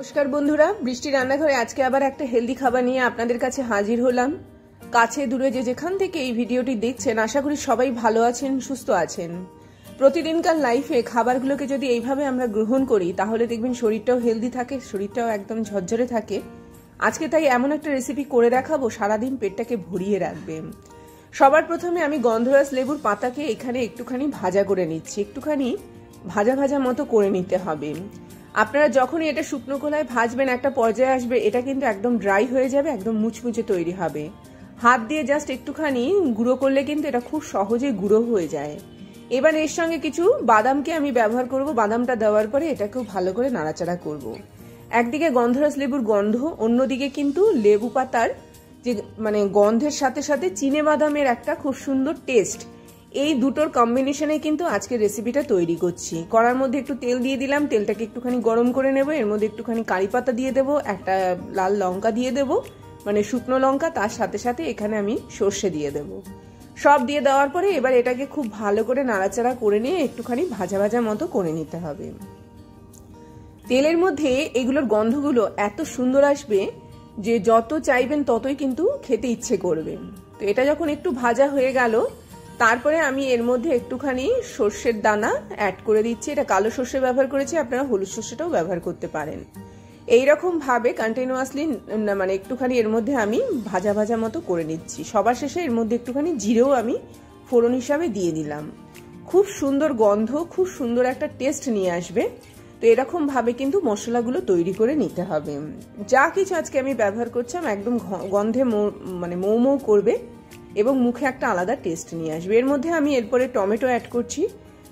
নমস্কার বন্ধুরা, বৃষ্টি রান্নাঘরে আজকে আবার একটা হেলদি খাবার নিয়ে আপনাদের কাছে হাজির হলাম। কাছে দূরে যে যেখান থেকে এই ভিডিওটি দেখছেন, আশা করি সবাই ভালো আছেন, সুস্থ আছেন। প্রতিদিনকার লাইফে খাবারগুলোকে যদি এইভাবে আমরা গ্রহণ করি তাহলে দেখবেন শরীরটাও হেলদি থাকে, শরীরটাও একদম ঝরঝরে থাকে। আজকে তাই এমন একটা রেসিপি করে দেখাবো সারাদিন পেটটাকে ভরিয়ে রাখবে। সবার প্রথমে আমি গন্ধরাজ লেবুর পাতাকে এখানে একটুখানি ভাজা করে নিচ্ছি, একটুখানি ভাজা ভাজা মতো করে নিতে হবে। আপনারা যখনই এটা শুকনো খোলায় ভাজবেন একটা পর্যায়ে আসবে এটা কিন্তু একদম ড্রাই হয়ে যাবে, একদম মুচমুচে তৈরি হবে। হাত দিয়ে জাস্ট একটুখানি গুঁড়ো করলে কিন্তু এটা খুব সহজে গুঁড়ো হয়ে যায়। এবার এর সঙ্গে কিছু বাদামকে আমি ব্যবহার করব। বাদামটা দেওয়ার পরে এটাকেও ভালো করে নাড়াচাড়া করব। একদিকে গন্ধরাজ লেবুর গন্ধ, অন্যদিকে কিন্তু লেবু পাতার যে গন্ধের সাথে সাথে চিনে বাদামের একটা খুব সুন্দর টেস্ট, এই দুটোর কম্বিনেশনে কিন্তু আজকে রেসিপিটা তৈরি করছি। কড়ার মধ্যে একটু তেল দিয়ে দিলাম, তেলটাকে একটুখানি গরম করে নেব। এর মধ্যে একটুখানি কারি পাতা দিয়ে দেবো, একটা লাল লঙ্কা দিয়ে দেবো, শুকনো লঙ্কা, তার সাথে সাথে এখানে আমি সর্ষে দিয়ে দেবো। সব দিয়ে দেওয়ার পরে এবার এটাকে খুব ভালো করে নাড়াচাড়া করে নিয়ে একটুখানি ভাজা ভাজা মতো করে নিতে হবে। তেলের মধ্যে এগুলোর গন্ধগুলো এত সুন্দর আসবে যে যত চাইবেন ততই কিন্তু খেতে ইচ্ছে করবে। তো এটা যখন একটু ভাজা হয়ে গেল তারপরে আমি এর মধ্যে একটুখানি সর্ষের দানা অ্যাড করে দিচ্ছি। এটা কালো সর্ষে ব্যবহার করেছি, আপনারা হলুদ সর্ষেটাও ব্যবহার করতে পারেন। এইরকম ভাবে কন্টিনিউয়াসলি একটুখানি এর মধ্যে আমি ভাজা ভাজা মতো করে নিচ্ছি। সবার শেষে এর মধ্যে একটুখানি জিরেও আমি ফোড়ন হিসাবে দিয়ে দিলাম। খুব সুন্দর গন্ধ, খুব সুন্দর একটা টেস্ট নিয়ে আসবে। তো এরকম ভাবে কিন্তু মশলাগুলো তৈরি করে নিতে হবে। যা কিছু আজকে আমি ব্যবহার করছিলাম একদম গন্ধে মৌ মৌ করবে এবং মুখে একটা আলাদা টেস্ট নিয়ে আসবে। এর মধ্যে আমি এরপরে টমেটো অ্যাড করছি।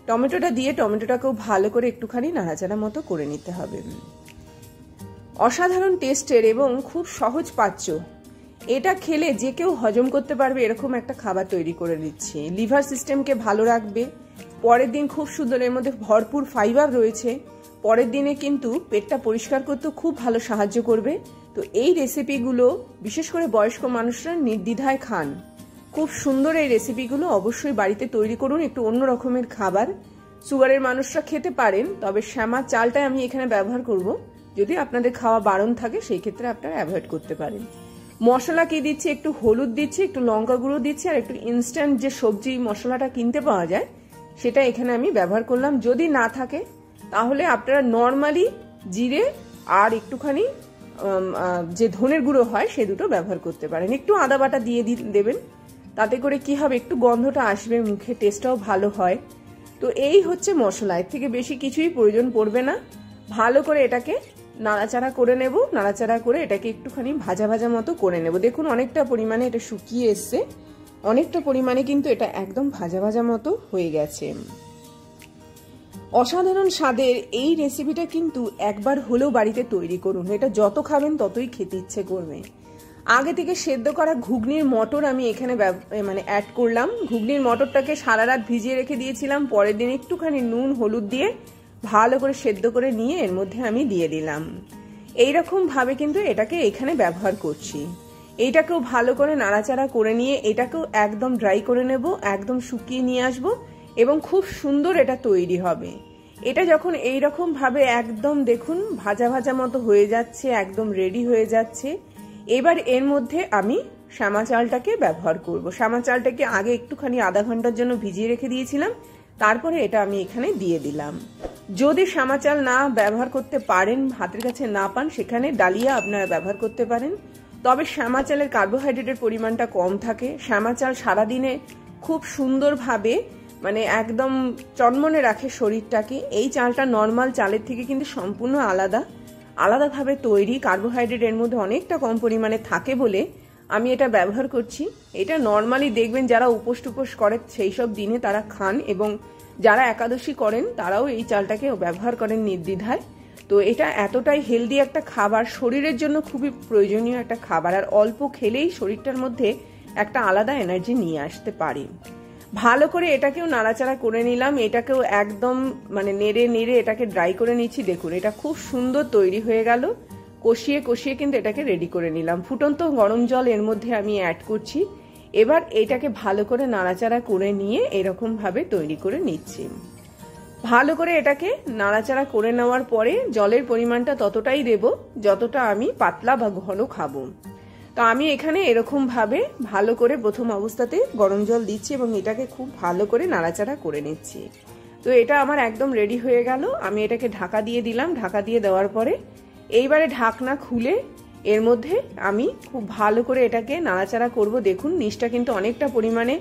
টমেটোটা দিয়ে টমেটোটাকেও ভালো করে একটুখানি নাড়াচাড়া মতো করে নিতে হবে। অসাধারণ টেস্টের এবং খুব সহজ পাচ্য, এটা খেলে যে কেউ হজম করতে পারবে এরকম একটা খাবার তৈরি করে দিচ্ছি। লিভার সিস্টেমকে ভালো রাখবে, পরের দিন খুব সুন্দর, এর মধ্যে ভরপুর ফাইবার রয়েছে, পরের দিনে কিন্তু পেটটা পরিষ্কার করতে খুব ভালো সাহায্য করবে। তো এই রেসিপিগুলো বিশেষ করে বয়স্ক মানুষরা নির্দ্বিধায় খান। খুব সুন্দর এই রেসিপিগুলো অবশ্যই বাড়িতে তৈরি করুন। একটু অন্য রকমের খাবার, সুগারের মানুষরা খেতে পারেন, তবে শ্যামা চালটা আমি এখানে ব্যবহার করব। যদি আপনাদের খাওয়া বারণ থাকে সেই ক্ষেত্রে আপনারা অ্যাভয়েড করতে পারেন। মশলা কি দিচ্ছি, একটু হলুদ দিচ্ছি, একটু লঙ্কা গুঁড়ো দিচ্ছি, আর একটু ইনস্ট্যান্ট যে সবজি মশলাটা কিনতে পাওয়া যায় সেটা এখানে আমি ব্যবহার করলাম। যদি না থাকে তাহলে আপনারা নর্মালি জিরে আর একটুখানি যে ধনের গুঁড়ো হয় সে দুটো ব্যবহার করতে পারেন। একটু আদা বাটা দিয়ে দেবেন, তাতে করে কি হবে, একটু গন্ধটা আসবে, মুখে টেস্টটাও ভালো হয়। তো এই হচ্ছে মশলা, এর থেকে বেশি কিছুই প্রয়োজন পড়বে না। ভালো করে এটাকে নাড়াচাড়া করে নেব, নাড়াচাড়া করে এটাকে একটুখানি ভাজা ভাজা মতো করে নেব। দেখুন অনেকটা পরিমাণে এটা শুকিয়ে এসছে, অনেকটা পরিমাণে কিন্তু এটা একদম ভাজা ভাজা মতো হয়ে গেছে। অসাধারণ স্বাদের এই রেসিপিটা কিন্তু একবার হলেও বাড়িতে তৈরি করুন। এটা যত খাবেন ততই খেতে ইচ্ছে করবে। আগে থেকে সেদ্ধ করা ঘুগনির মটর আমি এখানে অ্যাড করলাম। ঘুগনির মটরটাকে সারা রাত ভিজিয়ে রেখে দিয়েছিলাম, পরের দিন একটুখানি নুন হলুদ দিয়ে ভালো করে সেদ্ধ করে নিয়ে এর মধ্যে আমি দিয়ে দিলাম। এইরকম ভাবে কিন্তু এটাকে এখানে ব্যবহার করছি। এইটাকেও ভালো করে নাড়াচাড়া করে নিয়ে এটাকেও একদম ড্রাই করে নেব, একদম শুকিয়ে নিয়ে আসব এবং খুব সুন্দর এটা তৈরি হবে। এটা যখন এইরকম ভাবে একদম দেখুন ভাজা ভাজা মতো হয়ে যাচ্ছে, একদম রেডি হয়ে যাচ্ছে, এবার এর মধ্যে আমি শ্যামা চালটাকে ব্যবহার করব। শ্যামা চালটাকে আগে একটুখানি আধা ঘন্টার জন্য ভিজিয়ে রেখে দিয়েছিলাম, তারপরে এটা আমি এখানে দিয়ে দিলাম। যদি শ্যামা চাল না ব্যবহার করতে পারেন, হাতের কাছে না পান, সেখানে ডালিয়া আপনারা ব্যবহার করতে পারেন। তবে শ্যামা চালের কার্বোহাইড্রেটের পরিমাণটা কম থাকে। শ্যামা চাল সারাদিনে খুব সুন্দরভাবে একদম চনমনে রাখে শরীরটাকে। এই চালটা নর্মাল চালের থেকে কিন্তু সম্পূর্ণ আলাদাভাবে তৈরি। কার্বোহাইড্রেট এর মধ্যে অনেকটা কম পরিমাণে থাকে বলে আমি এটা ব্যবহার করছি। এটা নর্মালি দেখবেন যারা উপোস টুপোস করে সেই সব দিনে তারা খান, এবং যারা একাদশী করেন তারাও এই চালটাকে ব্যবহার করেন নির্দ্বিধায়। তো এটা এতটাই হেলদি একটা খাবার, শরীরের জন্য খুবই প্রয়োজনীয় একটা খাবার, আর অল্প খেলেই শরীরটার মধ্যে একটা আলাদা এনার্জি নিয়ে আসতে পারে। ভালো করে এটাকেও নাড়াচাড়া করে নিলাম, এটাকেও একদম নেড়ে নেড়ে এটাকে ড্রাই করে নিচ্ছি। দেখুন এটা খুব সুন্দর তৈরি হয়ে গেল। কষিয়ে কষিয়ে কিন্তু এটাকে রেডি করে নিলাম। ফুটন্ত গরম জল এর মধ্যে আমি অ্যাড করছি। এবার এটাকে ভালো করে নাড়াচাড়া করে নিয়ে এরকম ভাবে তৈরি করে নিচ্ছি। ভালো করে এটাকে নাড়াচাড়া করে নেওয়ার পরে জলের পরিমাণটা ততটাই দেব যতটা আমি পাতলা বা ঘন খাবো। তো আমি এখানে এরকম ভাবে ভালো করে প্রথম অবস্থাতে গরম জল দিচ্ছি এবং এটাকে খুব ভালো করে নাড়াচাড়া করে নিচ্ছি। তো এটা আমার একদম রেডি হয়ে গেল। আমি এটাকে ঢাকা দিয়ে দিলাম। ঢাকা দিয়ে দেওয়ার পরে এইবারে ঢাকনা খুলে এর মধ্যে আমি খুব ভালো করে এটাকে নাড়াচাড়া করব। দেখুন নিচটা কিন্তু অনেকটা পরিমাণে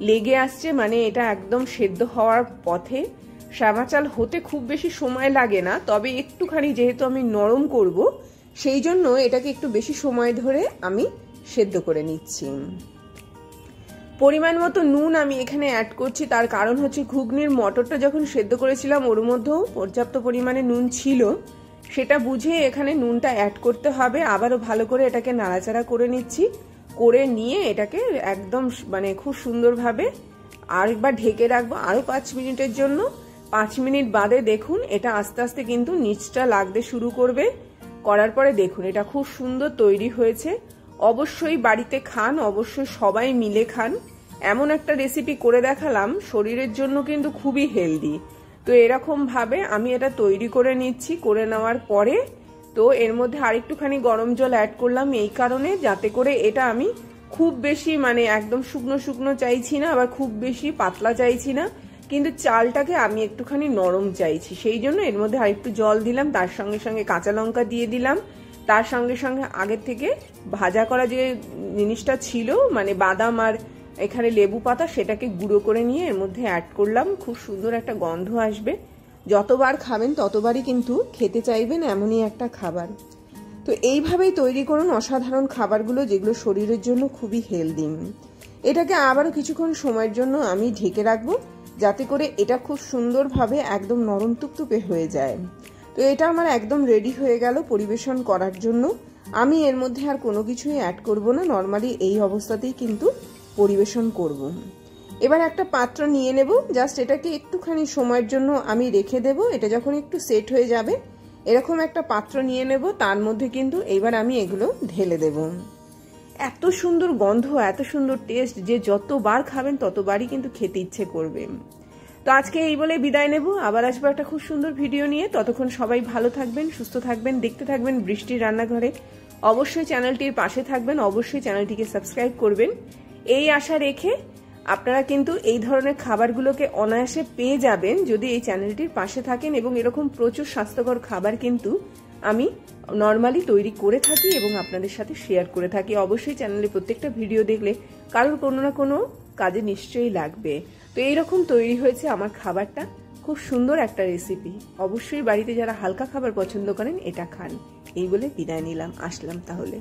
লেগে আসছে, মানে এটা একদম সেদ্ধ হওয়ার পথে। শ্যামা চাল হতে খুব বেশি সময় লাগে না, তবে একটুখানি যেহেতু আমি নরম করব সেই জন্য এটাকে একটু বেশি সময় ধরে আমি সেদ্ধ করে নিচ্ছি। পরিমাণ মতো নুন আমি এখানে অ্যাড করছি, তার কারণ হচ্ছে ঘুগনির মটরটা যখন সেদ্ধ করেছিলাম ওর মধ্যেও পর্যাপ্ত পরিমাণে নুন ছিল, সেটা বুঝে এখানে নুনটা অ্যাড করতে হবে। আবারও ভালো করে এটাকে নাড়াচাড়া করে নিচ্ছি, করে নিয়ে এটাকে একদম মানে খুব সুন্দরভাবে আরেকবার ঢেকে রাখবো আরও 5 মিনিটের জন্য। 5 মিনিট বাদে দেখুন এটা আস্তে আস্তে কিন্তু নিচটা লাগতে শুরু করবে। করার পরে দেখুন এটা খুব সুন্দর তৈরি হয়েছে। অবশ্যই বাড়িতে খান, অবশ্যই সবাই মিলে খান। এমন একটা রেসিপি করে দেখালাম, শরীরের জন্য কিন্তু খুবই হেলদি। তো এরকম ভাবে আমি এটা তৈরি করে নিচ্ছি। করে নেওয়ার পরে তো এর মধ্যে আরেকটুখানি গরম জল অ্যাড করলাম এই কারণে, যাতে করে এটা আমি খুব বেশি মানে একদম শুকনো শুকনো চাইছি না, আবার খুব বেশি পাতলা চাইছি না, কিন্তু চালটাকে আমি একটুখানি নরম চাইছি। সেই জন্য এর মধ্যে আরেকটু জল দিলাম, তার সঙ্গে সঙ্গে কাঁচা লঙ্কা দিয়ে দিলাম, তার সঙ্গে সঙ্গে আগের থেকে ভাজা করা যে জিনিসটা ছিল মানে বাদাম আর এখানে লেবু পাতা, সেটাকে গুঁড়ো করে নিয়ে এর মধ্যে অ্যাড করলাম। খুব সুন্দর একটা গন্ধ আসবে। যতবার খাবেন ততবারই কিন্তু খেতে চাইবেন, এমনই একটা খাবার। তো এইভাবেই তৈরি করুন অসাধারণ খাবারগুলো, যেগুলো শরীরের জন্য খুবই হেলদি। এটাকে আবারও কিছুক্ষণ সময়ের জন্য আমি ঢেকে রাখবো, যাতে করে এটা খুব সুন্দরভাবে একদম নরম তুপতুপে হয়ে যায়। তো এটা আমার একদম রেডি হয়ে গেল পরিবেশন করার জন্য। আমি এর মধ্যে আর কোনো কিছুই অ্যাড করব না, নর্মালি এই অবস্থাতেই কিন্তু পরিবেশন করব। এবার একটা পাত্র নিয়ে নেব, জাস্ট এটাকে একটুখানি সময়ের জন্য আমি রেখে দেব। এটা যখন একটু সেট হয়ে যাবে এরকম একটা পাত্র নিয়ে নেব, তার মধ্যে কিন্তু এইবার আমি এগুলো ঢেলে দেব। এত সুন্দর গন্ধ, এত সুন্দর টেস্ট যে যতবার খাবেন ততবারই কিন্তু খেতে ইচ্ছে করবে। তো আজকে এই বলে বিদায় নেব, আবার আসবো একটা খুব সুন্দর ভিডিও নিয়ে। ততক্ষণ সবাই ভালো থাকবেন, সুস্থ থাকবেন, দেখতে থাকবেন বৃষ্টির রান্নাঘরে। অবশ্যই চ্যানেলটির পাশে থাকবেন, অবশ্যই চ্যানেলটিকে সাবস্ক্রাইব করবেন। এই আশা রেখে আপনারা কিন্তু এই ধরনের খাবারগুলোকে অনায়াসে পেয়ে যাবেন যদি এই চ্যানেলটির পাশে থাকেন, এবং এরকম প্রচুর স্বাস্থ্যকর খাবার কিন্তু আমি নর্মালি তৈরি করে থাকি এবং আপনাদের সাথে শেয়ার করে থাকি। অবশ্যই চ্যানেলে প্রত্যেকটা ভিডিও দেখলে কারোর কোনো না কোনো কাজে নিশ্চয়ই লাগবে। তো এইরকম তৈরি হয়েছে আমার খাবারটা, খুব সুন্দর একটা রেসিপি। অবশ্যই বাড়িতে যারা হালকা খাবার পছন্দ করেন এটা খান। এই বলে বিদায় নিলাম, আসলাম তাহলে।